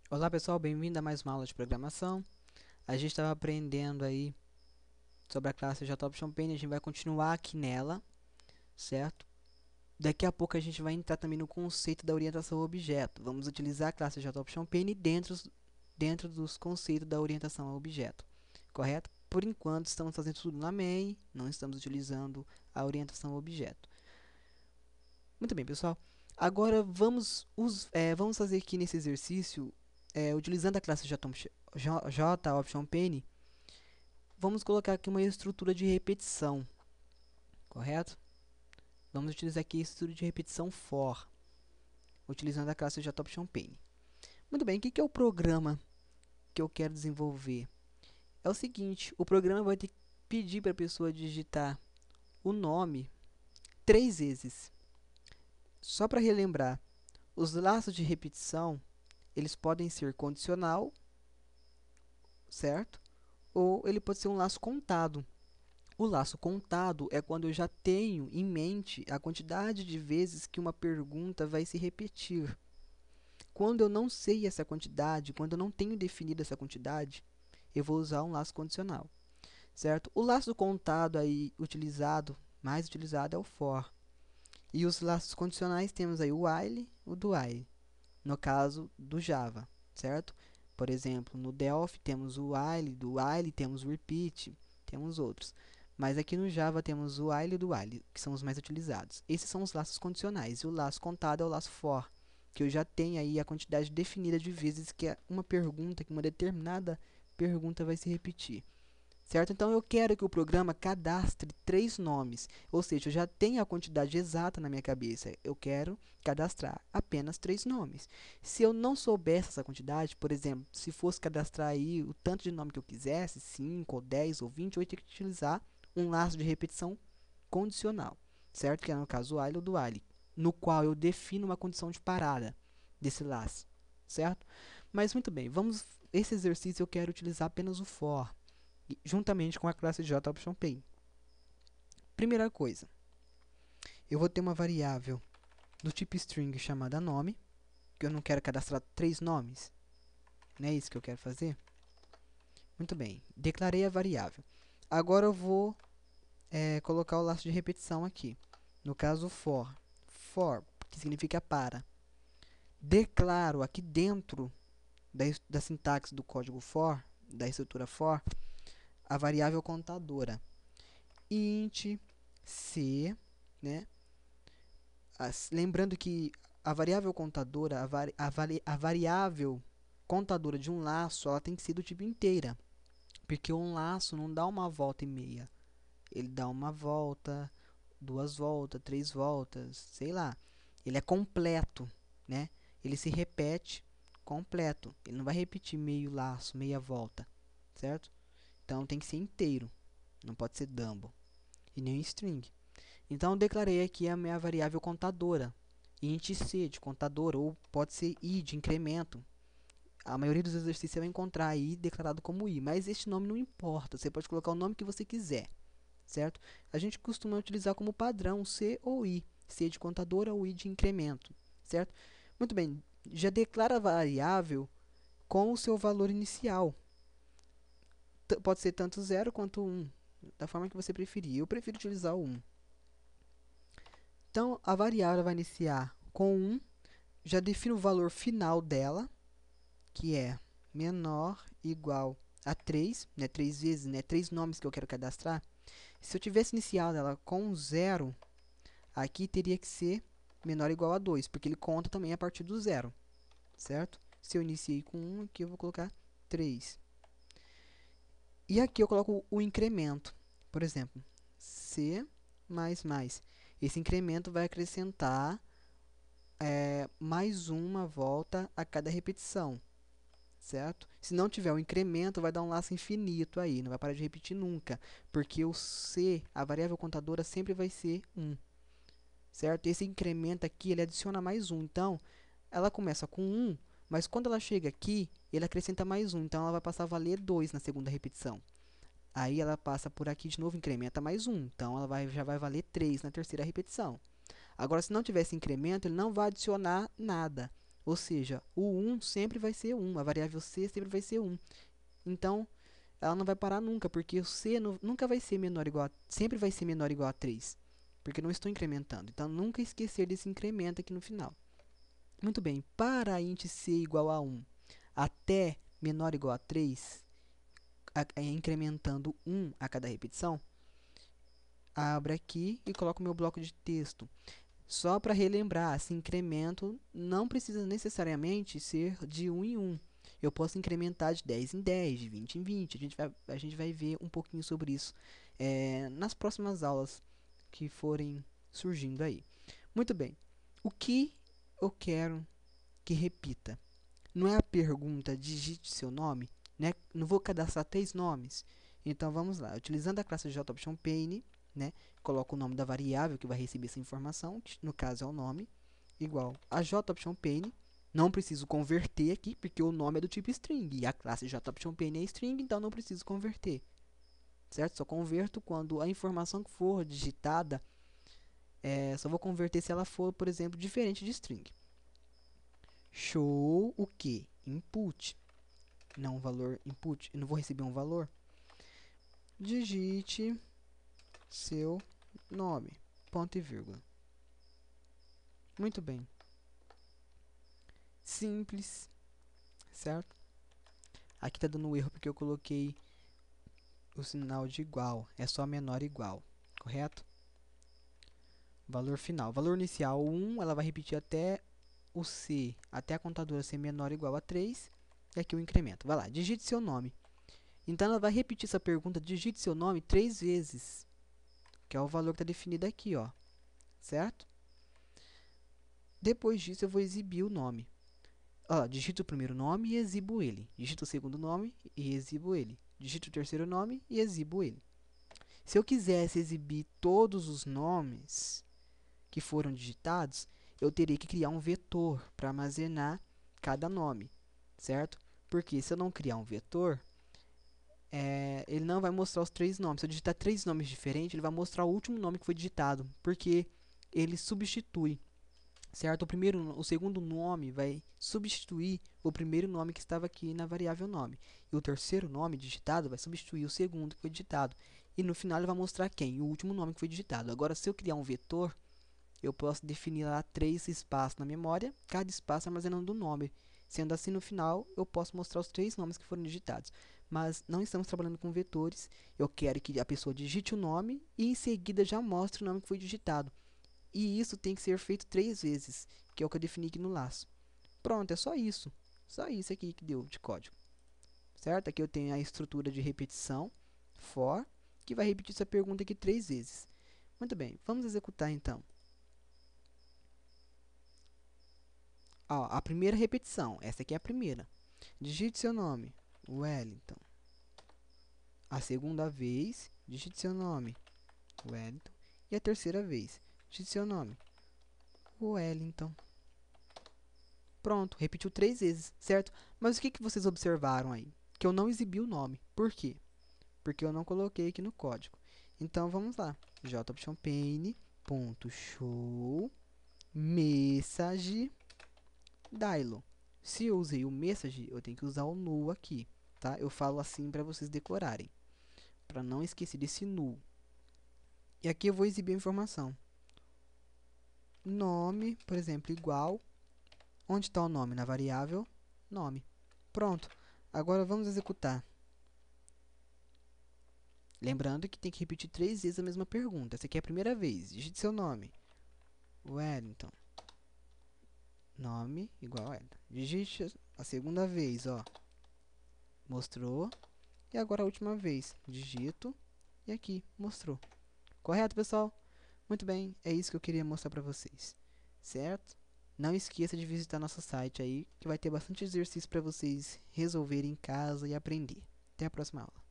Olá pessoal, bem-vindo a mais uma aula de programação. A gente estava aprendendo aí sobre a classe JOptionPane, a gente vai continuar aqui nela, certo? Daqui a pouco a gente vai entrar também no conceito da orientação ao objeto. Vamos utilizar a classe JOptionPane dentro dos conceitos da orientação ao objeto, correto? Por enquanto estamos fazendo tudo na main, não estamos utilizando a orientação ao objeto. Muito bem, pessoal. Agora vamos fazer aqui nesse exercício, utilizando a classe JOptionPane. Vamos colocar aqui uma estrutura de repetição, correto? Vamos utilizar aqui a estrutura de repetição for, utilizando a classe JOptionPane. Muito bem, o que é o programa que eu quero desenvolver? É o seguinte, o programa vai ter que pedir para a pessoa digitar o nome 3 vezes. Só para relembrar, os laços de repetição, eles podem ser condicional, certo? Ou ele pode ser um laço contado. O laço contado é quando eu já tenho em mente a quantidade de vezes que uma pergunta vai se repetir. Quando eu não sei essa quantidade, quando eu não tenho definido essa quantidade, eu vou usar um laço condicional, certo? O laço contado aí mais utilizado é o for. E os laços condicionais temos aí o while, o do while, no caso do Java, certo? Por exemplo, no Delphi temos o while, do while temos o repeat, temos outros. Mas aqui no Java temos o while e do while, que são os mais utilizados. Esses são os laços condicionais. E o laço contado é o laço for, que eu já tenho aí a quantidade definida de vezes que uma determinada pergunta vai se repetir. Certo? Então, eu quero que o programa cadastre 3 nomes, ou seja, eu já tenho a quantidade exata na minha cabeça. Eu quero cadastrar apenas 3 nomes. Se eu não soubesse essa quantidade, por exemplo, se fosse cadastrar aí o tanto de nome que eu quisesse, 5 ou 10 ou 20, eu ia ter que utilizar um laço de repetição condicional, certo? Que é no caso o while ou do while, no qual eu defino uma condição de parada desse laço, certo? Mas muito bem, esse exercício eu quero utilizar apenas o for, juntamente com a classe JOptionPane. Primeira coisa, eu vou ter uma variável do tipo string chamada nome, que eu não quero cadastrar 3 nomes. Não é isso que eu quero fazer? Muito bem, declarei a variável. Agora eu vou colocar o laço de repetição aqui. No caso, for, que significa para. Declaro aqui dentro da sintaxe do código for, da estrutura for, a variável contadora. Int c, né? Lembrando que a variável contadora, a variável contadora de um laço, ela tem que ser do tipo inteira, porque um laço não dá uma volta e meia, ele dá uma volta, 2 voltas, 3 voltas, sei lá. Ele é completo, né? Ele se repete completo, ele não vai repetir meio laço, meia volta, certo? Então tem que ser inteiro, não pode ser double e nem string. Então, eu declarei aqui a minha variável contadora, int c de contador, ou pode ser i de incremento. A maioria dos exercícios você vai encontrar i declarado como i, mas este nome não importa, você pode colocar o nome que você quiser, certo? A gente costuma utilizar como padrão c ou i, c de contador ou i de incremento, certo? Muito bem, já declara a variável com o seu valor inicial. Pode ser tanto 0 quanto 1, da forma que você preferir. Eu prefiro utilizar o 1. Então, a variável vai iniciar com 1, já defino o valor final dela, que é menor igual a 3, né, 3 vezes, né, 3 nomes que eu quero cadastrar. Se eu tivesse iniciado ela com 0, aqui teria que ser menor ou igual a 2, porque ele conta também a partir do 0, certo? Se eu iniciei com 1, aqui eu vou colocar 3. E aqui eu coloco o incremento, por exemplo, c mais mais. Esse incremento vai acrescentar mais uma volta a cada repetição, certo? Se não tiver um incremento, vai dar um laço infinito aí, não vai parar de repetir nunca, porque o c, a variável contadora, sempre vai ser 1, certo? Esse incremento aqui, ele adiciona mais 1, então, ela começa com 1, mas quando ela chega aqui, ele acrescenta mais 1, então ela vai passar a valer 2 na segunda repetição. Aí ela passa por aqui de novo, incrementa mais 1, então ela já vai valer 3 na terceira repetição. Agora, se não tivesse incremento, ele não vai adicionar nada. Ou seja, o 1 sempre vai ser 1, a variável c sempre vai ser 1. Então, ela não vai parar nunca, porque o c nunca vai ser menor ou igual sempre vai ser menor ou igual a 3, porque eu não estou incrementando. Então, nunca esquecer desse incremento aqui no final. Muito bem, para a int c igual a 1 até menor ou igual a 3, incrementando 1 a cada repetição, abro aqui e coloco meu bloco de texto. Só para relembrar, esse incremento não precisa necessariamente ser de 1 em 1. Eu posso incrementar de 10 em 10, de 20 em 20. A gente vai ver um pouquinho sobre isso nas próximas aulas que forem surgindo aí. Muito bem. O que eu quero que repita? Não é a pergunta digite seu nome, né? Não vou cadastrar 3 nomes. Então, vamos lá. Utilizando a classe JOptionPane, né? Coloco o nome da variável que vai receber essa informação, que no caso é o nome, igual a JOptionPane. Não preciso converter aqui, porque o nome é do tipo string. E a classe JOptionPane é string, então não preciso converter. Certo? Só converto quando a informação que for digitada, só vou converter se ela for, por exemplo, diferente de string. Show o que? Input. Não valor input. Eu não vou receber um valor. Digite seu nome. Ponto e vírgula. Muito bem. Simples. Certo? Aqui está dando um erro porque eu coloquei o sinal de igual. É só menor igual. Correto? Valor final. Valor inicial 1. Ela vai repetir até o C. Até a contadora ser menor ou igual a 3. E aqui o incremento. Vai lá. Digite seu nome. Então, ela vai repetir essa pergunta, digite seu nome 3 vezes, que é o valor que está definido aqui, ó, certo? Depois disso, eu vou exibir o nome. Digito o primeiro nome e exibo ele. Digito o segundo nome e exibo ele. Digito o terceiro nome e exibo ele. Se eu quisesse exibir todos os nomes que foram digitados, eu teria que criar um vetor para armazenar cada nome, certo? Porque se eu não criar um vetor, ele não vai mostrar os 3 nomes. Se eu digitar 3 nomes diferentes, ele vai mostrar o último nome que foi digitado, porque ele substitui, certo? O segundo nome vai substituir o primeiro nome que estava aqui na variável nome. E o terceiro nome digitado vai substituir o segundo que foi digitado. E no final ele vai mostrar quem? O último nome que foi digitado. Agora, se eu criar um vetor, eu posso definir lá 3 espaços na memória, cada espaço armazenando um nome. Sendo assim, no final, eu posso mostrar os 3 nomes que foram digitados. Mas não estamos trabalhando com vetores. Eu quero que a pessoa digite o nome e, em seguida, já mostre o nome que foi digitado. E isso tem que ser feito 3 vezes, que é o que eu defini aqui no laço. Pronto, é só isso. Só isso aqui que deu de código. Certo? Aqui eu tenho a estrutura de repetição, for, que vai repetir essa pergunta aqui 3 vezes. Muito bem, vamos executar então. A primeira repetição, essa aqui é a primeira. Digite seu nome, Wellington. A segunda vez, digite seu nome, Wellington. E a terceira vez, digite seu nome, Wellington. Pronto, repetiu 3 vezes, certo? Mas o que vocês observaram aí? Que eu não exibi o nome. Por quê? Porque eu não coloquei aqui no código. Então, vamos lá. JOptionPane.show message dialog. Se eu usei o message, eu tenho que usar o null aqui, tá? Eu falo assim para vocês decorarem, para não esquecer desse null. E aqui eu vou exibir a informação. Nome, por exemplo, igual. Onde está o nome? Na variável nome. Pronto. Agora vamos executar. Lembrando que tem que repetir 3 vezes a mesma pergunta. Essa aqui é a primeira vez. Digite seu nome. Wellington. Nome igual a Wellington. Digite a segunda vez, ó. Mostrou. E agora a última vez. Digito. E aqui, mostrou. Correto, pessoal? Muito bem, é isso que eu queria mostrar para vocês. Certo? Não esqueça de visitar nosso site aí, que vai ter bastante exercício para vocês resolverem em casa e aprender. Até a próxima aula.